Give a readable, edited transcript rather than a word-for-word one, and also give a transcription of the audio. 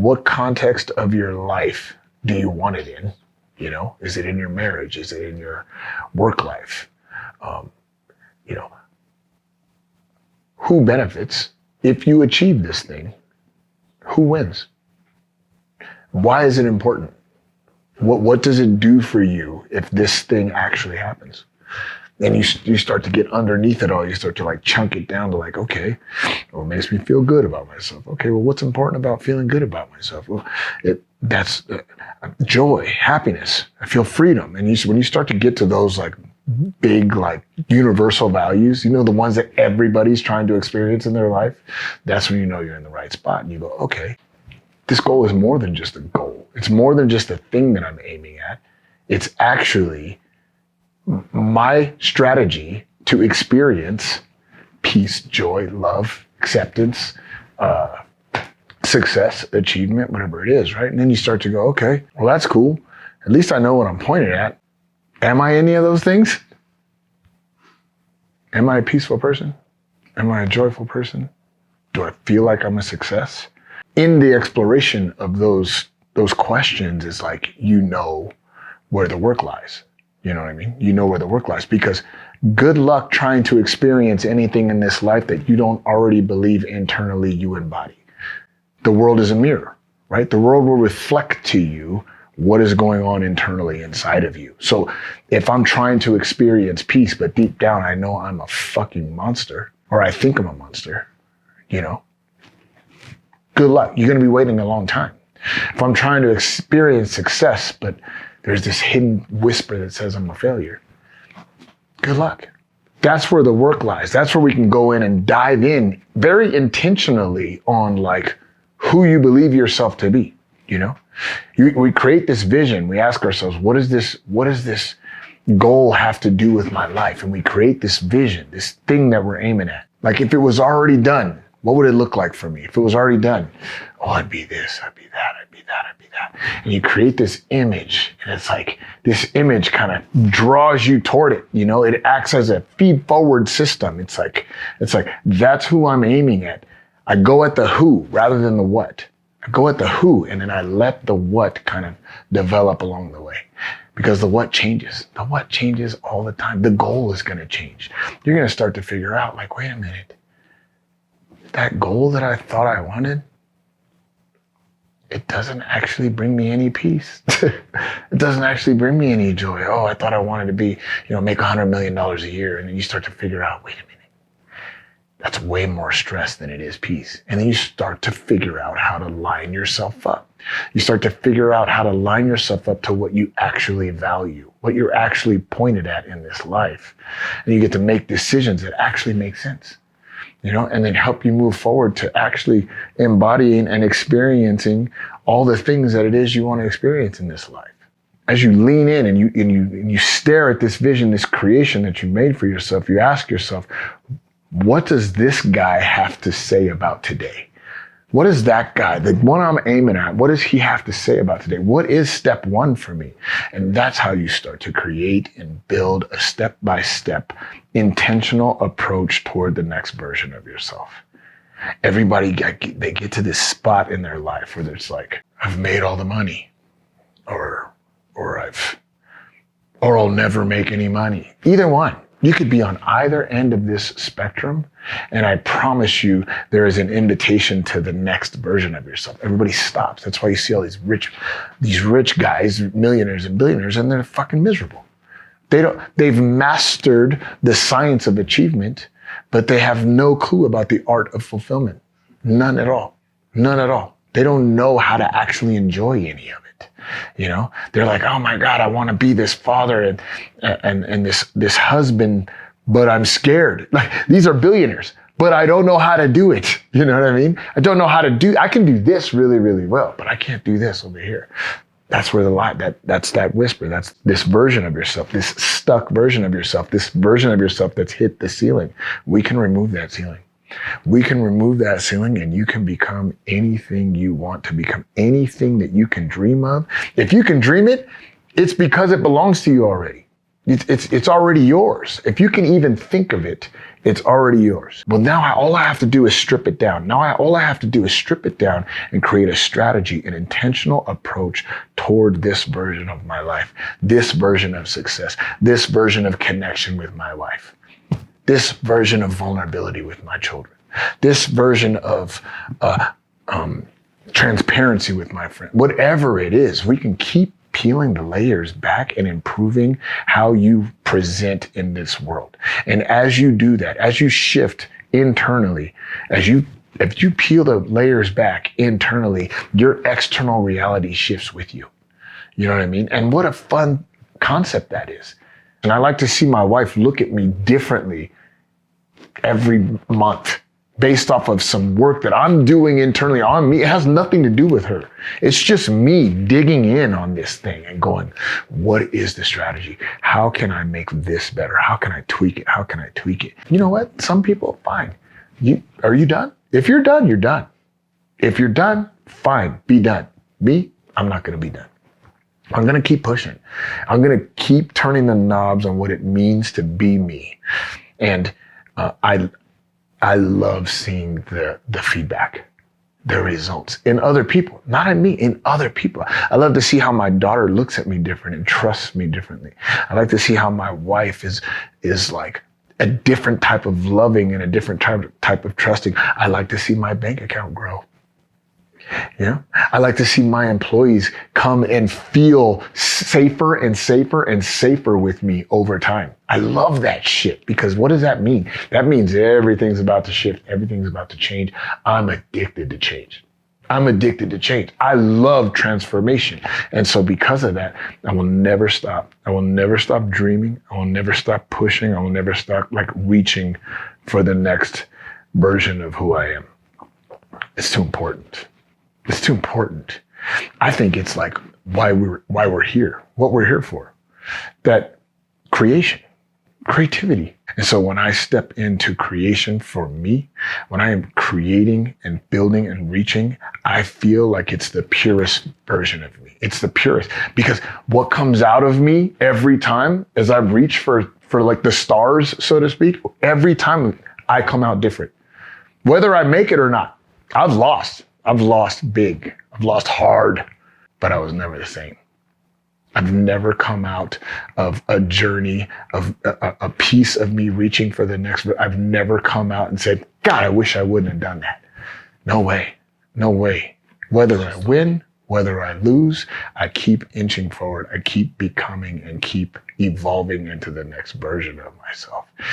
what context of your life do you want it in? You know, is it in your marriage? Is it in your work life? You know, who benefits if you achieve this thing? Who wins? Why is it important? What does it do for you if this thing actually happens? And you start to get underneath it all. You start to like chunk it down to like, okay, well, it makes me feel good about myself. Okay, well, what's important about feeling good about myself? Well, that's joy, happiness. I feel freedom. And when you start to get to those like big, like universal values, you know, the ones that everybody's trying to experience in their life, that's when you know you're in the right spot. And you go, okay, this goal is more than just a goal. It's more than just a thing that I'm aiming at. It's actually my strategy to experience peace, joy, love, acceptance, success, achievement, whatever it is, right? And then you start to go, okay, well, that's cool. At least I know what I'm pointed at. Am I any of those things? Am I a peaceful person? Am I a joyful person? Do I feel like I'm a success? In the exploration of those questions is like, you know where the work lies. You know what I mean? You know where the work lies, because good luck trying to experience anything in this life that you don't already believe internally you embody. The world is a mirror, right? The world will reflect to you what is going on internally inside of you. So if I'm trying to experience peace, but deep down I know I'm a fucking monster, or I think I'm a monster, you know, good luck. You're going to be waiting a long time. If I'm trying to experience success, but there's this hidden whisper that says I'm a failure, good luck. That's where the work lies. That's where we can go in and dive in very intentionally on like who you believe yourself to be, you know? We create this vision. We ask ourselves, what does this goal have to do with my life? And we create this vision, this thing that we're aiming at. Like if it was already done, what would it look like for me? If it was already done, oh, I'd be this, I'd be that, I'd be that, I'd be that. And you create this image, and it's like this image kind of draws you toward it. You know, it acts as a feed forward system. It's like, that's who I'm aiming at. I go at the who rather than the what. I go at the who, and then I let the what kind of develop along the way. Because the what changes. The what changes all the time. The goal is going to change. You're going to start to figure out like, wait a minute, that goal that I thought I wanted, it doesn't actually bring me any peace. It doesn't actually bring me any joy. Oh, I thought I wanted to be, you know, make $100 million a year. And then you start to figure out, wait a minute, that's way more stress than it is peace. And then you start to figure out how to line yourself up. You start to figure out how to line yourself up to what you actually value, what you're actually pointed at in this life. And you get to make decisions that actually make sense, you know, and then help you move forward to actually embodying and experiencing all the things that it is you want to experience in this life. As you lean in and you stare at this vision, this creation that you made for yourself, you ask yourself, what does this guy have to say about today? What is that guy, the one I'm aiming at, what does he have to say about today? What is step one for me? And that's how you start to create and build a step-by-step intentional approach toward the next version of yourself. Everybody, they get to this spot in their life where it's like, I've made all the money, or I'll never make any money. Either one. You could be on either end of this spectrum, and I promise you there is an invitation to the next version of yourself. Everybody stops. That's why you see all these rich guys, millionaires and billionaires, and they're fucking miserable. They've mastered the science of achievement, but they have no clue about the art of fulfillment. None at all. None at all. They don't know how to actually enjoy any of it. You know, they're like, oh my God, I want to be this father and this husband, but I'm scared. Like, these are billionaires, but I don't know how to do it. You know what I mean? I can do this really, really well, but I can't do this over here. That's where the lie, that's that whisper. That's this version of yourself, this stuck version of yourself, this version of yourself that's hit the ceiling. We can remove that ceiling. We can remove that ceiling, and you can become anything you want to become, anything that you can dream of. If you can dream it, it's because it belongs to you already. It's already yours. If you can even think of it, it's already yours. Well, now all I have to do is strip it down. All I have to do is strip it down and create a strategy, an intentional approach toward this version of my life, this version of success, this version of connection with my wife, this version of vulnerability with my children, this version of transparency with my friend. Whatever it is, we can keep peeling the layers back and improving how you present in this world. And as you do that, as you shift internally, if you peel the layers back internally, your external reality shifts with you. You know what I mean? And what a fun concept that is. And I like to see my wife look at me differently every month, based off of some work that I'm doing internally on me. It has nothing to do with her. It's just me digging in on this thing and going, what is the strategy? How can I make this better? How can I tweak it? How can I tweak it? You know what? Some people, fine. Are you done? If you're done, you're done. If you're done, fine, be done. Me, I'm not gonna be done. I'm gonna keep pushing. I'm gonna keep turning the knobs on what it means to be me. And I love seeing the feedback, the results in other people, not in me, in other people. I love to see how my daughter looks at me different and trusts me differently. I like to see how my wife is like a different type of loving and a different type of trusting. I like to see my bank account grow. Yeah. I like to see my employees come and feel safer and safer and safer with me over time. I love that shit, because what does that mean? That means everything's about to shift. Everything's about to change. I'm addicted to change. I'm addicted to change. I love transformation. And so because of that, I will never stop. I will never stop dreaming. I will never stop pushing. I will never stop reaching for the next version of who I am. It's too important. It's too important. I think it's like why we're here, what we're here for. That creativity. And so when I step into creation for me, when I am creating and building and reaching, I feel like it's the purest version of me. It's the purest, because what comes out of me every time as I reach for like the stars, so to speak, every time I come out different. Whether I make it or not, I've lost big. I've lost hard, but I was never the same. I've never come out of a journey of a piece of me reaching for the next. I've never come out and said, God, I wish I wouldn't have done that. No way. No way. Whether I win, whether I lose, I keep inching forward. I keep becoming and keep evolving into the next version of myself.